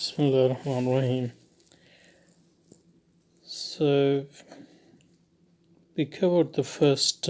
Bismillah ar-Rahman ar-Rahim. So we covered the first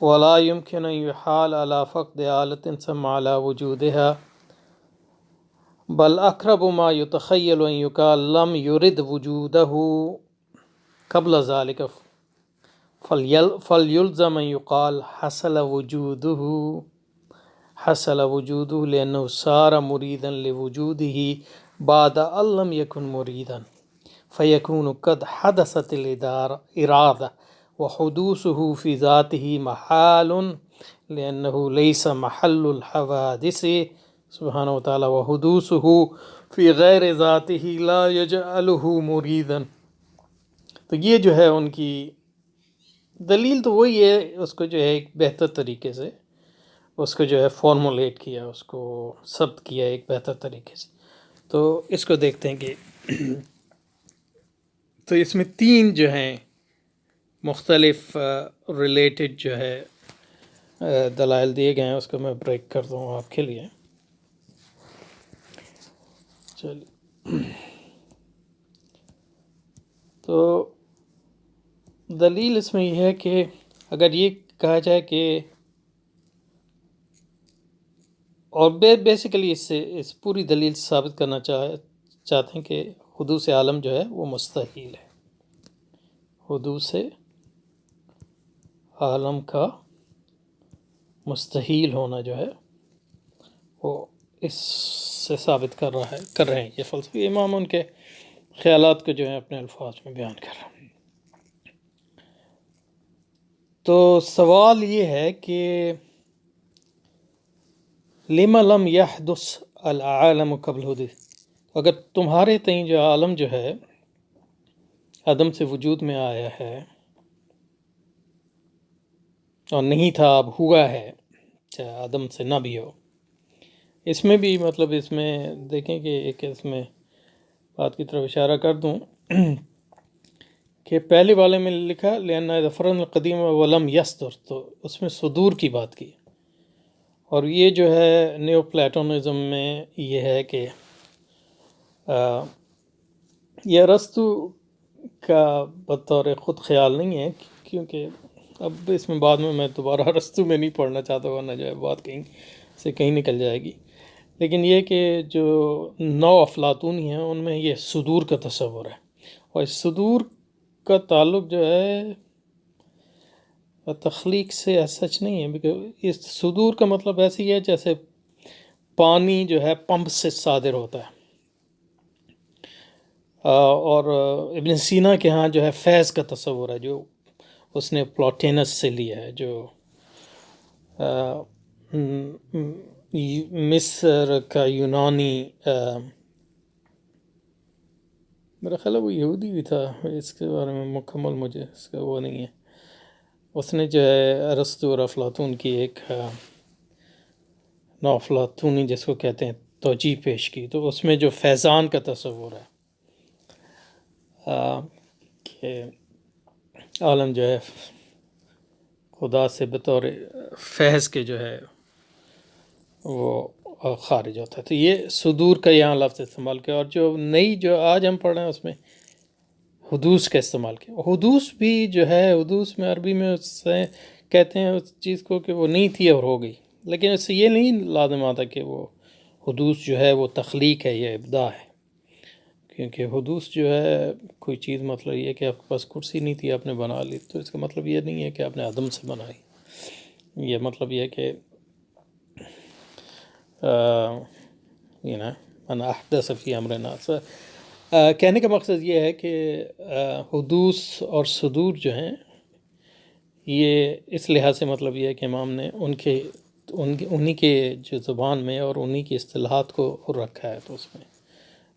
ولا يمكن أن يحال على فقد آلة سمع على وجودها بل أقرب ما يتخيل أن يقال لم يرد وجوده قبل ذلك فليلزم أن يقال حصل وجوده لأنه صار مريدا لوجوده بعد أن لم يكن مريدا فيكون قد حدثت الإرادة وحدوثه في ذاته محال لأنه ليس محل الحوادث سبحانہ وتعالی وحدوثه في غیر ذاته لا يجعله مريدا. تو یہ جو ہے ان کی دلیل تو وہی ہے، اس کو جو ہے ایک بہتر طریقے سے اس کو جو ہے فارمولیٹ کیا، اس کو ثبت کیا ایک بہتر طریقے سے. تو اس کو دیکھتے ہیں کہ تو اس میں تین جو ہیں مختلف ریلیٹڈ جو ہے دلائل دیے گئے ہیں. اس کو میں بریک کر دوں آپ کے لیے. چلیے، تو دلیل اس میں یہ ہے کہ اگر یہ کہا جائے کہ اور بیسیکلی اس پوری دلیل ثابت کرنا چاہتے ہیں کہ حدوث عالم جو ہے وہ مستحیل ہے. حدوث عالم کا مستحیل ہونا جو ہے وہ اس سے ثابت کر رہے ہیں یہ فلسفی امام ان کے خیالات کو جو ہے اپنے الفاظ میں بیان کر رہا ہے. تو سوال یہ ہے کہ لما لم يحدث العالم قبل حدوث، اگر تمہارے تئیں جو عالم جو ہے عدم سے وجود میں آیا ہے اور نہیں تھا اب ہوا ہے، چاہے عدم سے نہ بھی ہو. اس میں بھی مطلب اس میں دیکھیں کہ ایک اس میں بات کی طرف اشارہ کر دوں کہ پہلے والے میں لکھا لأن ظفرن القدیم ولم یستر، تو اس میں صدور کی بات کی. اور یہ جو ہے نیو پلیٹونزم میں یہ ہے کہ یہ ارسطو کا بطور خود خیال نہیں ہے، کیونکہ اب اس میں بعد میں دوبارہ ارسطو میں نہیں پڑھنا چاہتا، ورنہ جو ہے بات کہیں سے کہیں نکل جائے گی. لیکن یہ کہ جو نو افلاطونی ہیں ان میں یہ صدور کا تصور ہے، اور اس صدور کا تعلق جو ہے تخلیق سے سچ نہیں ہے. بیکاز اس صدور کا مطلب ایسے ہی ہے جیسے پانی جو ہے پمپ سے صادر ہوتا ہے. اور ابن سینا کے ہاں جو ہے فیض کا تصور ہے جو اس نے پلاٹینس سے لیا ہے، جو مصر کا یونانی میرا خیال ہے وہ یہودی بھی تھا، اس کے بارے میں مکمل مجھے اس کا وہ نہیں ہے. اس نے جو ہے ارسطو اور افلاطون کی ایک نو افلاطونی جس کو کہتے ہیں توجیہ پیش کی. تو اس میں جو فیضان کا تصور ہے کہ عالم جو ہے خدا سے بطور فیض کے جو ہے وہ خارج ہوتا ہے. تو یہ صدور کا یہاں لفظ استعمال کیا، اور جو نئی جو آج ہم پڑھ رہے ہیں اس میں حدوث کا استعمال کیا. حدوث بھی جو ہے حدوث میں عربی میں اس سے کہتے ہیں اس چیز کو کہ وہ نہیں تھی اور ہو گئی، لیکن اس سے یہ نہیں لازم آتا کہ وہ حدوث جو ہے وہ تخلیق ہے یا ابداع ہے. کیونکہ حدوث جو ہے کوئی چیز مطلب یہ کہ آپ کے پاس کرسی نہیں تھی آپ نے بنا لی، تو اس کا مطلب یہ نہیں ہے کہ آپ نے عدم سے بنائی. یہ مطلب یہ کہ من احدث فی امرنا. کہنے کا مقصد یہ ہے کہ حدوث اور صدور جو ہیں یہ اس لحاظ سے مطلب یہ ہے کہ امام نے انہی کے جو زبان میں اور انہی کی اصطلاحات کو رکھا ہے، تو اس میں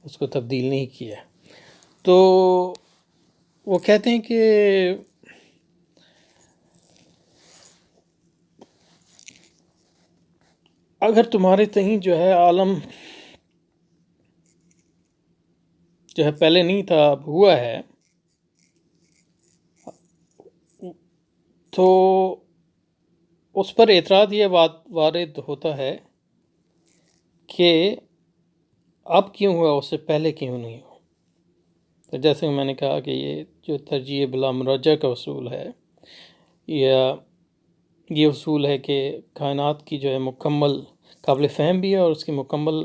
اس کو تبدیل نہیں کیا. تو وہ کہتے ہیں کہ اگر تمہارے تئیں جو ہے عالم جو ہے پہلے نہیں تھا اب ہوا ہے، تو اس پر اعتراض یہ وارد ہوتا ہے کہ اب کیوں ہوا، اس سے پہلے کیوں نہیں ہوا. تو جیسے میں نے کہا کہ یہ جو ترجیح بلا مرجع کا اصول ہے، یا یہ اصول ہے کہ کائنات کی جو ہے مکمل قابل فہم بھی ہے اور اس کی مکمل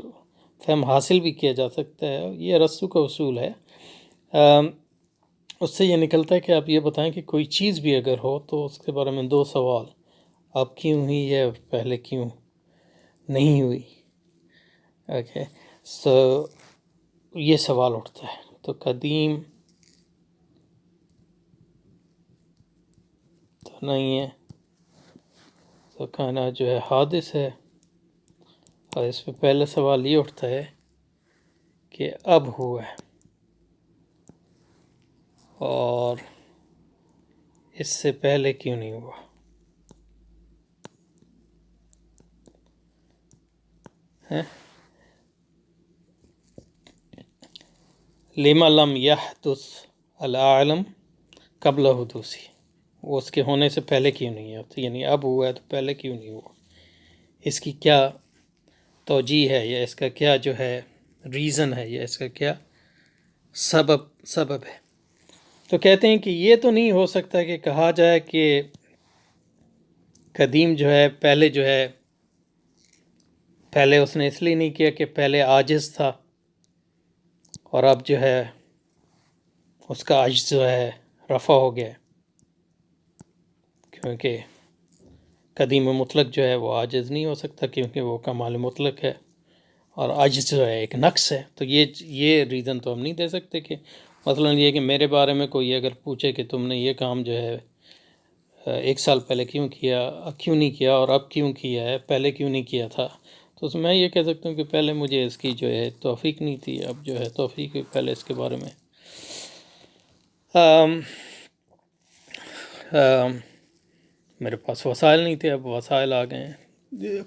فہم حاصل بھی کیا جا سکتا ہے. یہ ارسطو کا اصول ہے. اس سے یہ نکلتا ہے کہ آپ یہ بتائیں کہ کوئی چیز بھی اگر ہو تو اس کے بارے میں دو سوال، اب کیوں ہوئی ہے اور پہلے کیوں نہیں ہوئی. اوکے، سو یہ سوال اٹھتا ہے. تو قدیم تو نہیں ہے، تو کائنات جو ہے حادث ہے. اور اس پہ پہلا سوال یہ اٹھتا ہے کہ اب ہوا ہے اور اس سے پہلے کیوں نہیں ہوا. لما لم يحدث العالم قبل حدوثی، وہ اس کے ہونے سے پہلے کیوں نہیں ہے. یعنی اب ہوا ہے تو پہلے کیوں نہیں ہوا، اس کی کیا توجیہ ہے یا اس کا کیا جو ہے ریزن ہے یا اس کا کیا سبب ہے. تو کہتے ہیں کہ یہ تو نہیں ہو سکتا کہ کہا جائے کہ قدیم جو ہے پہلے اس نے اس لیے نہیں کیا کہ پہلے عاجز تھا اور اب جو ہے اس کا عجز جو ہے رفع ہو گیا، کیونکہ قدیم مطلق جو ہے وہ عاجز نہیں ہو سکتا کیونکہ وہ کمال مطلق ہے اور عجز جو ہے ایک نقص ہے. تو یہ ریزن تو ہم نہیں دے سکتے کہ مثلا یہ کہ میرے بارے میں کوئی اگر پوچھے کہ تم نے یہ کام جو ہے 1 سال پہلے کیوں نہیں کیا اور اب کیوں کیا ہے، پہلے کیوں نہیں کیا تھا، تو میں یہ کہہ سکتا ہوں کہ پہلے مجھے اس کی جو ہے توفیق نہیں تھی، اب جو ہے توفیق ہے. پہلے اس کے بارے میں میرے پاس وسائل نہیں تھے، اب وسائل آ گئے ہیں.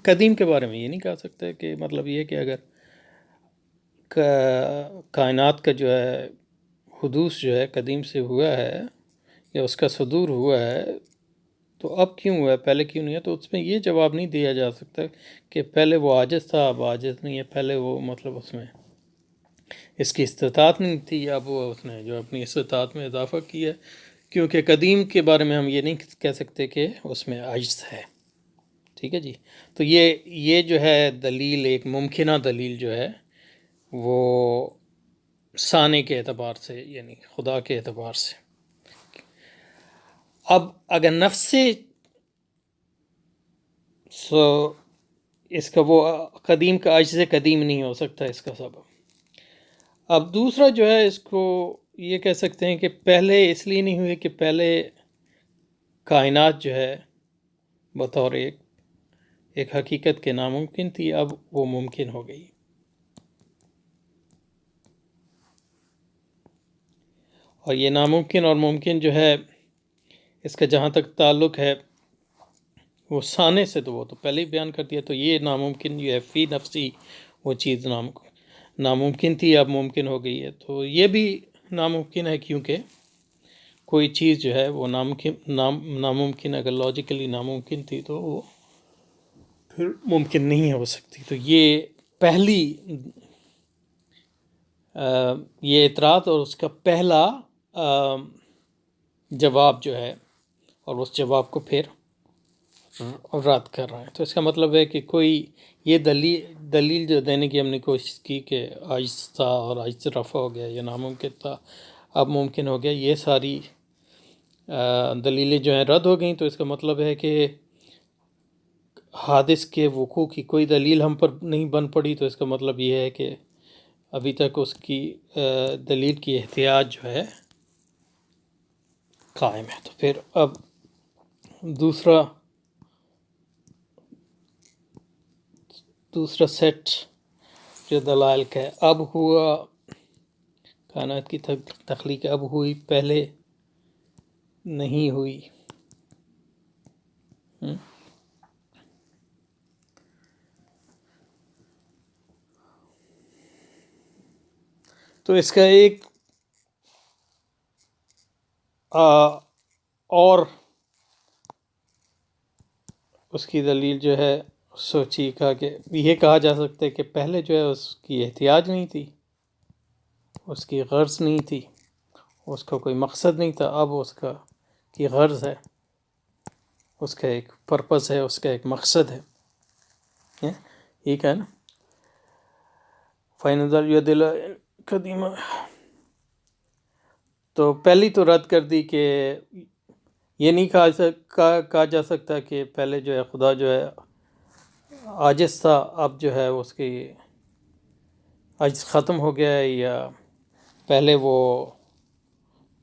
قدیم کے بارے میں یہ نہیں کہہ سکتے کہ مطلب یہ کہ اگر کائنات کا جو ہے حدوث جو ہے قدیم سے ہوا ہے یا اس کا صدور ہوا ہے تو اب کیوں ہوا ہے، پہلے کیوں نہیں ہے. تو اس میں یہ جواب نہیں دیا جا سکتا کہ پہلے وہ عاجز تھا اب عاجز نہیں ہے، پہلے وہ مطلب اس میں اس کی استطاعت نہیں تھی اب وہ اس نے جو اپنی استطاعت میں اضافہ کیا، کیونکہ قدیم کے بارے میں ہم یہ نہیں کہہ سکتے کہ اس میں عجز ہے. ٹھیک ہے جی. تو یہ جو ہے دلیل، ایک ممکنہ دلیل جو ہے وہ ثانی کے اعتبار سے یعنی خدا کے اعتبار سے. اب اگر نفس سے اس کا وہ قدیم کا عجز قدیم نہیں ہو سکتا اس کا سبب. اب دوسرا جو ہے اس کو یہ کہہ سکتے ہیں کہ پہلے اس لیے نہیں ہوئے کہ پہلے کائنات جو ہے بطور ایک حقیقت کے ناممکن تھی، اب وہ ممکن ہو گئی. اور یہ ناممکن اور ممکن جو ہے اس کا جہاں تک تعلق ہے وہ ثانی سے تو وہ تو پہلے ہی بیان کر دیا. تو یہ ناممکن جو ہے فی نفسی وہ چیز ناممکن تھی اب ممکن ہو گئی ہے. تو یہ بھی ناممکن ہے کیونکہ کوئی چیز جو ہے وہ ناممکن اگر لاجیکلی ناممکن تھی تو وہ پھر ممکن نہیں ہو سکتی. تو یہ پہلی یہ اعتراض اور اس کا پہلا جواب جو ہے اور اس جواب کو پھر رد کر رہے ہیں. تو اس کا مطلب ہے کہ کوئی یہ دلیل جو دینے کی ہم نے کوشش کی کہ عجز تھا اور عجز رفع ہو گیا، یہ ناممکن تھا اب ممکن ہو گیا، یہ ساری دلیلیں جو ہیں رد ہو گئیں. تو اس کا مطلب ہے کہ حادث کے وقوع کی کوئی دلیل ہم پر نہیں بن پڑی. تو اس کا مطلب یہ ہے کہ ابھی تک اس کی دلیل کی احتیاج جو ہے قائم ہے. تو پھر اب دوسرا سیٹ جو دلائل کا ہے، اب ہوا کائنات کی تخلیق اب ہوئی پہلے نہیں ہوئی. تو اس کا ایک اور اس کی دلیل جو ہے سوچی کا کہ یہ کہا جا سکتا ہے کہ پہلے جو ہے اس کی احتیاج نہیں تھی، اس کی غرض نہیں تھی، اس کا کوئی مقصد نہیں تھا، اب اس کی غرض ہے اس کا ایک پرپس ہے، اس کا ایک مقصد ہے، ٹھیک ہے نا. فائنل یہ دل قدیمہ، تو پہلی تو رد کر دی کہ یہ نہیں کہا جا سکتا کہ پہلے جو ہے خدا جو ہے عاجز تھا، اب جو ہے اس کی عجز ختم ہو گیا ہے، یا پہلے وہ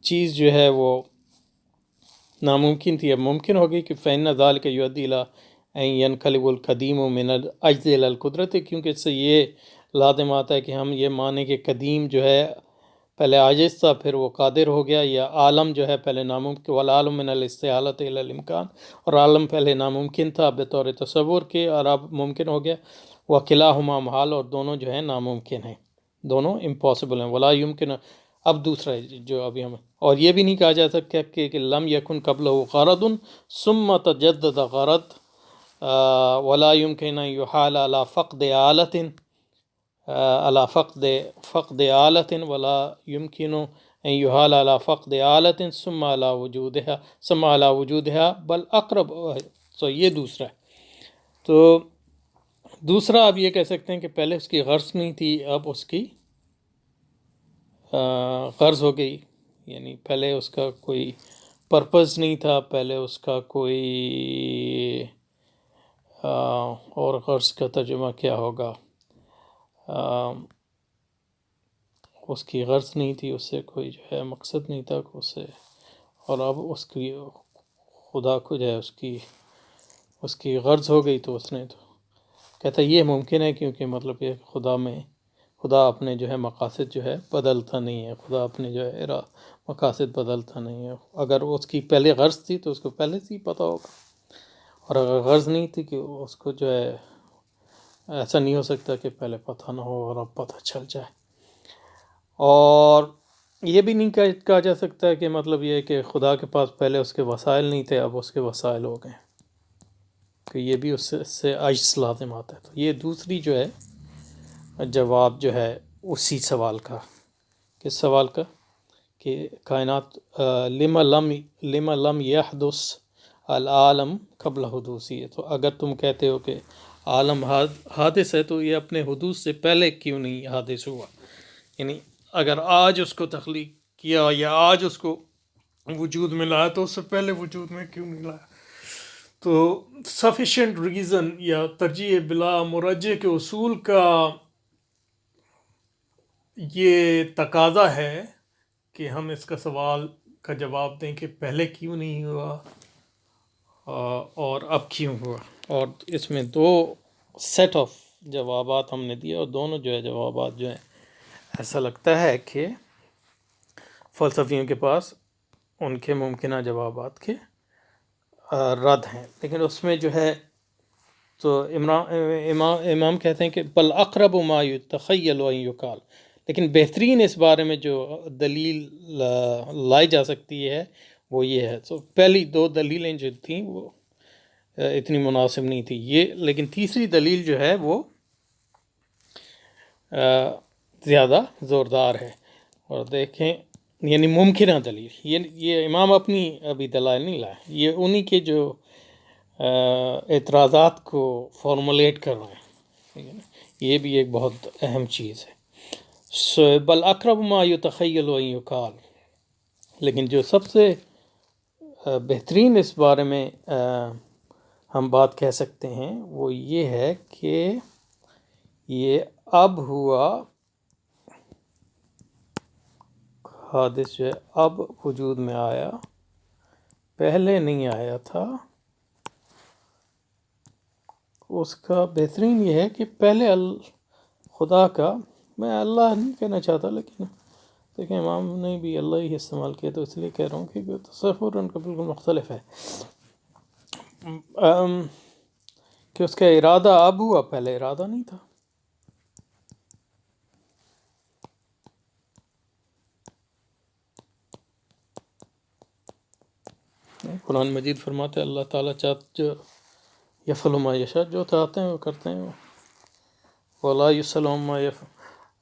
چیز جو ہے وہ ناممکن تھی اب ممکن ہو گئی. کہ فإن ذلك يؤدي إلى أن ينقلب القديم من العجز إلى القدرة، کیونکہ اس سے یہ لازم آتا ہے کہ ہم یہ مانیں کہ قدیم جو ہے پہلے عاجز تھا پھر وہ قادر ہو گیا، یا عالم جو ہے پہلے ناممکن، والعالم من الاستحالة إلى الإمكان، اور عالم پہلے ناممکن تھا بطور تصور کے اور اب ممکن ہو گیا. وکلاہما محال، اور دونوں جو ہیں ناممکن ہیں، دونوں امپاسبل ہیں. ولا یمکن، اب دوسرا جو ابھی ہم، اور یہ بھی نہیں کہا جا سکتا کہ لم یکن قبلہ غرض ثم تجدد غرض، ولا يمكن ان يحال على فقد آلة على فقد آلة، ولا يمكن ان يحال على فقد آلة ثم على وجودها بل اقرب. تو یہ دوسرا ہے. تو دوسرا آپ یہ کہہ سکتے ہیں کہ پہلے اس کی غرض نہیں تھی، اب اس کی غرض ہو گئی، یعنی پہلے اس کا کوئی پرپز نہیں تھا، پہلے اس کا کوئی اور غرض کا ترجمہ کیا ہوگا، اس کی غرض نہیں تھی، اس سے کوئی جو ہے مقصد نہیں تھا اس سے، اور اب اس کی خدا کو جو ہے اس کی غرض ہو گئی. تو اس نے تو کہتا یہ ممکن ہے، کیونکہ مطلب یہ خدا اپنے جو ہے مقاصد جو ہے بدلتا نہیں ہے، خدا اپنے جو ہے مقاصد بدلتا نہیں ہے. اگر اس کی پہلے غرض تھی تو اس کو پہلے سے ہی پتہ ہوگا، اور اگر غرض نہیں تھی کہ اس کو جو ہے ایسا نہیں ہو سکتا کہ پہلے پتہ نہ ہو اور اب پتہ چل جائے. اور یہ بھی نہیں کہا جا سکتا کہ مطلب یہ ہے کہ خدا کے پاس پہلے اس کے وسائل نہیں تھے اب اس کے وسائل ہو گئے، کہ یہ بھی اس سے عجز لازم آتا ہے. تو یہ دوسری جو ہے جواب جو ہے اسی سوال کا، کس سوال کا، کہ کائنات لما لم يحدث العالم قبل حدوثی. تو اگر تم کہتے ہو کہ عالم حادث ہے تو یہ اپنے حدوث سے پہلے کیوں نہیں حادث ہوا، یعنی اگر آج اس کو تخلیق کیا یا آج اس کو وجود میں لایا تو اس سے پہلے وجود میں کیوں نہیں لایا. تو سفیشینٹ ریزن یا ترجیح بلا مرجع کے اصول کا یہ تقاضا ہے کہ ہم اس کا سوال کا جواب دیں کہ پہلے کیوں نہیں ہوا اور اب کیوں ہوا. اور اس میں دو سیٹ آف جوابات ہم نے دیے، اور دونوں جو ہے جوابات جو ہیں ایسا لگتا ہے کہ فلسفیوں کے پاس ان کے ممکنہ جوابات کے رد ہیں. لیکن اس میں جو ہے تو امام کہتے ہیں کہ بل اقرب ما یتخیل ان یقال، لیکن بہترین اس بارے میں جو دلیل لائی جا سکتی ہے وہ یہ ہے. تو پہلی دو دلیلیں جو تھیں وہ اتنی مناسب نہیں تھی یہ، لیکن تیسری دلیل جو ہے وہ زیادہ زوردار ہے. اور دیکھیں یعنی ممکنہ دلیل، یہ امام اپنی ابھی دلائل نہیں لائے، یہ انہی کے جو اعتراضات کو فارمولیٹ کر رہے ہیں، ٹھیک ہے نا. یہ بھی ایک بہت اہم چیز ہے. بل اقرب ما یتخیل ان یقال، لیکن جو سب سے بہترین اس بارے میں ہم بات کہہ سکتے ہیں وہ یہ ہے کہ یہ اب ہوا حادث جو ہے اب وجود میں آیا، پہلے نہیں آیا تھا. اس کا بہترین یہ ہے کہ پہلے خدا کا، میں اللہ نہیں کہنا چاہتا لیکن دیکھیں امام نے بھی اللہ ہی استعمال کیا تو اس لیے کہہ رہا ہوں کہ تصور ان کا بالکل مختلف ہے، کہ اس کا ارادہ اب ہوا، پہلے ارادہ نہیں تھا. قرآن مجید فرماتے ہیں اللہ تعالیٰ جو یفعل ما یشاء، جو چاہتے ہیں وہ کرتے ہیں. ولا یسأل عما یفعل،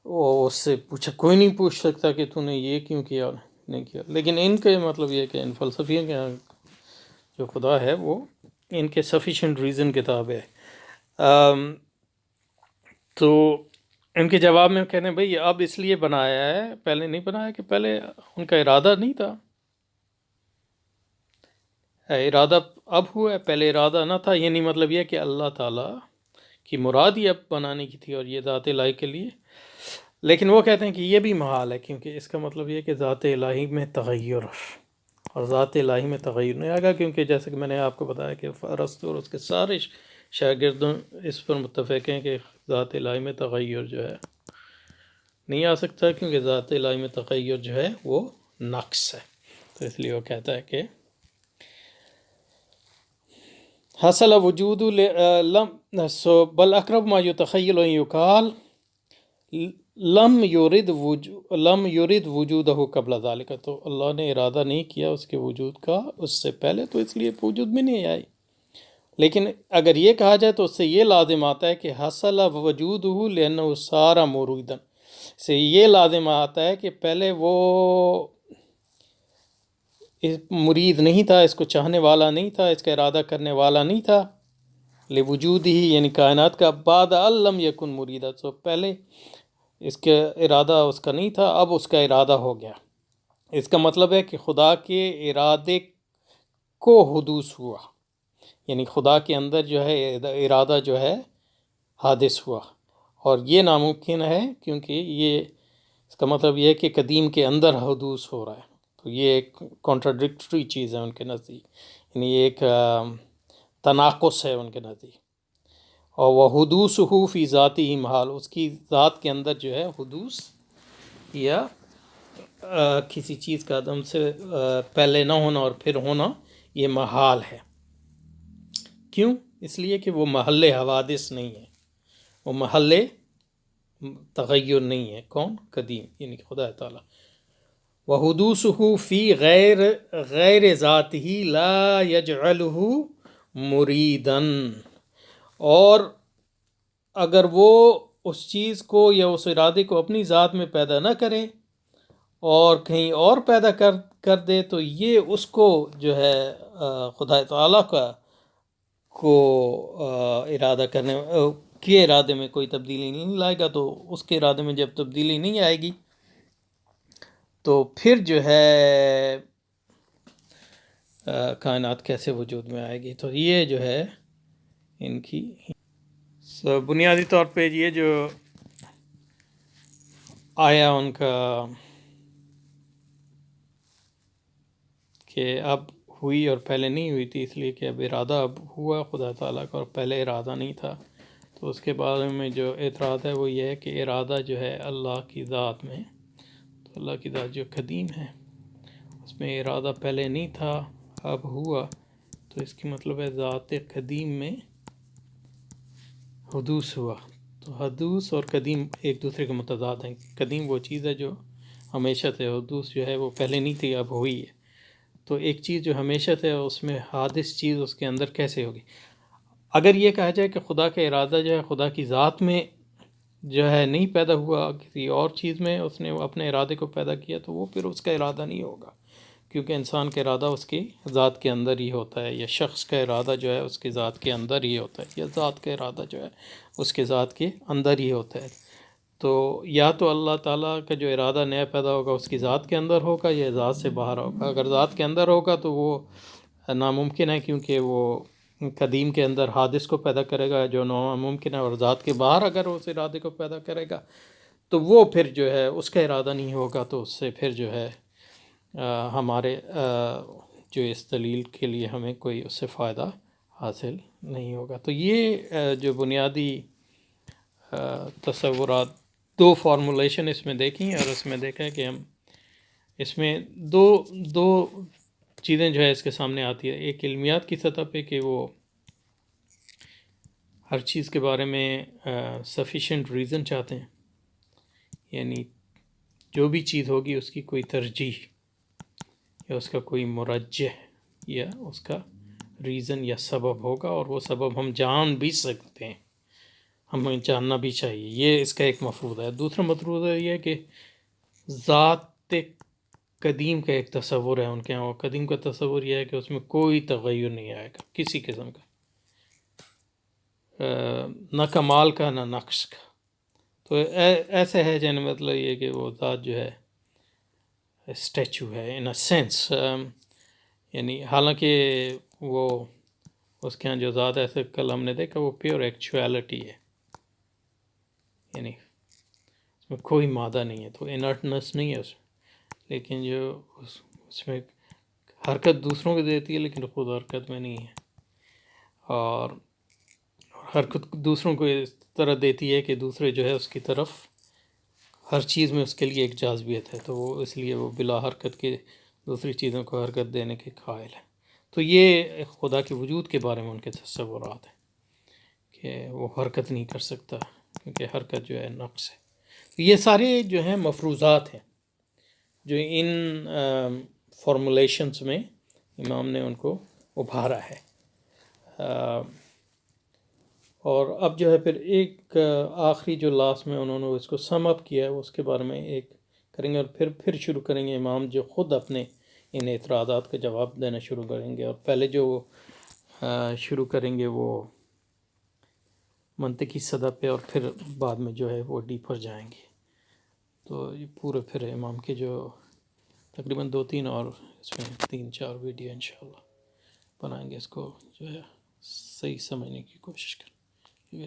وہ اس سے پوچھا، کوئی نہیں پوچھ سکتا کہ تو نے یہ کیوں کیا نہیں کیا. لیکن ان کے مطلب یہ کہ ان فلسفیوں کے جو خدا ہے وہ ان کے سفیشینٹ ریزن کے تابع ہے۔ تو ان کے جواب میں کہنے بھئی اب اس لیے بنایا ہے، پہلے نہیں بنایا کہ پہلے ان کا ارادہ نہیں تھا، ارادہ اب ہوا ہے، پہلے ارادہ نہ تھا۔ یہ نہیں مطلب یہ کہ اللہ تعالیٰ کی مراد ہی اب بنانے کی تھی اور یہ ذات الہی کے لیے، لیکن وہ کہتے ہیں کہ یہ بھی محال ہے، کیونکہ اس کا مطلب یہ کہ ذات الہی میں تغیر، اور ذات الہی میں تغیر نہیں آئے گا، کیونکہ جیسے کہ میں نے آپ کو بتایا کہ ارسطو اور اس کے سارے شاگردوں اس پر متفق ہیں کہ ذات الہی میں تغیر جو ہے نہیں آ سکتا، کیونکہ ذات الہی میں تغیر جو ہے وہ نقص ہے۔ تو اس لیے وہ کہتا ہے کہ حصل وجود بل اقرب ما یتخیل ان یقال لم یرد وجودہ قبل ذالک، تو اللہ نے ارادہ نہیں کیا اس کے وجود کا اس سے پہلے، تو اس لیے وجود میں نہیں آئی۔ لیکن اگر یہ کہا جائے تو اس سے یہ لازم آتا ہے کہ حصل وجودہ لأنہ صار موجودا، سے یہ لازم آتا ہے کہ پہلے وہ مرید نہیں تھا، اس کو چاہنے والا نہیں تھا، اس کا ارادہ کرنے والا نہیں تھا، لوجود ہی یعنی کائنات کا، بعد لم یکن مریدا، تو پہلے اس کا ارادہ اس کا نہیں تھا، اب اس کا ارادہ ہو گیا۔ اس کا مطلب ہے کہ خدا کے ارادے کو حدوث ہوا، یعنی خدا کے اندر جو ہے ارادہ جو ہے حادث ہوا، اور یہ ناممکن ہے کیونکہ یہ اس کا مطلب یہ ہے کہ قدیم کے اندر حدوث ہو رہا ہے، تو یہ ایک کانٹراڈکٹری چیز ہے ان کے نزدیک، یعنی ایک تناقض ہے ان کے نزدیک۔ اور وہ حدوثہ فی ذاتی ہی محال، اس کی ذات کے اندر جو ہے حدوث یا کسی چیز کا عدم سے پہلے نہ ہونا اور پھر ہونا یہ محال ہے۔ کیوں؟ اس لیے کہ وہ محل حوادث نہیں ہے، وہ محل تغیر نہیں ہے۔ کون؟ قدیم، یعنی خدا تعالیٰ۔ وحدوثہ فی غیر ذاتہ لا یجعلہ مریداً، اور اگر وہ اس چیز کو یا اس ارادے کو اپنی ذات میں پیدا نہ کرے اور کہیں اور پیدا کر دے، تو یہ اس کو جو ہے خدا تعالیٰ کو ارادہ کرنے کے ارادے میں کوئی تبدیلی نہیں لائے گا، تو اس کے ارادے میں جب تبدیلی نہیں آئے گی تو پھر جو ہے کائنات کیسے وجود میں آئے گی؟ تو یہ جو ہے ان کی بنیادی طور پہ یہ جو آیا ان کا کہ اب ہوئی اور پہلے نہیں ہوئی تھی، اس لیے کہ اب ارادہ اب ہوا خدا تعالیٰ کا اور پہلے ارادہ نہیں تھا، تو اس کے بارے میں جو اعتراض ہے وہ یہ ہے کہ ارادہ جو ہے اللہ کی ذات میں، تو اللہ کی ذات جو قدیم ہے اس میں ارادہ پہلے نہیں تھا، اب ہوا، تو اس کی مطلب ہے ذات قدیم میں حدوث ہوا۔ تو حدوث اور قدیم ایک دوسرے کے متضاد ہیں۔ قدیم وہ چیز ہے جو ہمیشہ سے، حدوث جو ہے وہ پہلے نہیں تھی اب ہوئی ہے۔ تو ایک چیز جو ہمیشہ سے اس میں حادث چیز اس کے اندر کیسے ہوگی؟ اگر یہ کہا جائے کہ خدا کا ارادہ جو ہے خدا کی ذات میں جو ہے نہیں پیدا ہوا، کسی اور چیز میں اس نے اپنے ارادے کو پیدا کیا، تو وہ پھر اس کا ارادہ نہیں ہوگا، کیونکہ انسان کا ارادہ اس کی ذات کے اندر ہی ہوتا ہے، یا شخص کا ارادہ جو ہے اس کی ذات کے اندر ہی ہوتا ہے، یا ذات کا ارادہ جو ہے اس کے ذات کے اندر ہی ہوتا ہے۔ تو یا تو اللہ تعالیٰ کا جو ارادہ نیا پیدا ہوگا اس کی ذات کے اندر ہوگا یا ذات سے باہر ہوگا۔ اگر ذات کے اندر ہوگا تو وہ ناممکن ہے، کیونکہ وہ قدیم کے اندر حادث کو پیدا کرے گا جو ناممکن ہے، اور ذات کے باہر اگر اس ارادے کو پیدا کرے گا تو وہ پھر جو ہے اس کا ارادہ نہیں ہوگا، تو اس سے پھر جو ہے ہمارے جو اس دلیل کے لیے ہمیں کوئی اس سے فائدہ حاصل نہیں ہوگا۔ تو یہ جو بنیادی تصورات، دو فارمولیشن اس میں دیکھیں، اور اس میں دیکھا کہ ہم اس میں دو چیزیں جو ہے اس کے سامنے آتی ہے۔ ایک علمیات کی سطح پہ کہ وہ ہر چیز کے بارے میں سفیشینٹ ریزن چاہتے ہیں، یعنی جو بھی چیز ہوگی اس کی کوئی ترجیح یا اس کا کوئی مرجح یا اس کا ریزن یا سبب ہوگا، اور وہ سبب ہم جان بھی سکتے ہیں، ہمیں جاننا بھی چاہیے، یہ اس کا ایک مفروض ہے۔ دوسرا مفروض ہے یہ کہ ذات قدیم کا ایک تصور ہے ان کے یہاں. قدیم کا تصور یہ ہے کہ اس میں کوئی تغیر نہیں آئے گا کسی قسم کا، نہ کمال کا نہ نقص کا. تو ایسے ہے جن مطلب یہ کہ وہ ذات جو ہے اسٹیچو ہے ان اے سینس، یعنی حالانکہ وہ اس کے یہاں جو ذات ایسے کل ہم نے دیکھا وہ پیور ایکچویلٹی ہے، یعنی اس میں کوئی مادہ نہیں ہے، تو انرٹنس نہیں ہے اس میں. لیکن جو اس میں حرکت دوسروں کو دیتی ہے لیکن خود حرکت میں نہیں ہے، اور حرکت دوسروں کو اس طرح دیتی ہے کہ دوسرے جو ہے اس کی طرف ہر چیز میں اس کے لیے ایک جاذبیت ہے، تو وہ اس لیے وہ بلا حرکت کے دوسری چیزوں کو حرکت دینے کے قائل ہے. تو یہ خدا کے وجود کے بارے میں ان کے تصورات ہیں کہ وہ حرکت نہیں کر سکتا کیونکہ حرکت جو ہے نقص ہے. یہ سارے جو ہیں مفروضات ہیں جو ان فارمولیشنز میں امام نے ان کو ابھارا ہے. اور اب جو ہے پھر ایک آخری جو لاسٹ میں انہوں نے اس کو سم اپ کیا ہے اس کے بارے میں ایک کریں گے، اور پھر شروع کریں گے امام جو خود اپنے ان اعتراضات کا جواب دینا شروع کریں گے. اور پہلے جو شروع کریں گے وہ منطقی سطح پہ، اور پھر بعد میں جو ہے وہ ڈیپر جائیں گے. تو یہ پورے پھر امام کے جو تقریباً 2-3 اور اس میں 3-4 ویڈیو انشاءاللہ بنائیں گے، اس کو جو ہے صحیح سمجھنے کی کوشش کریں گے.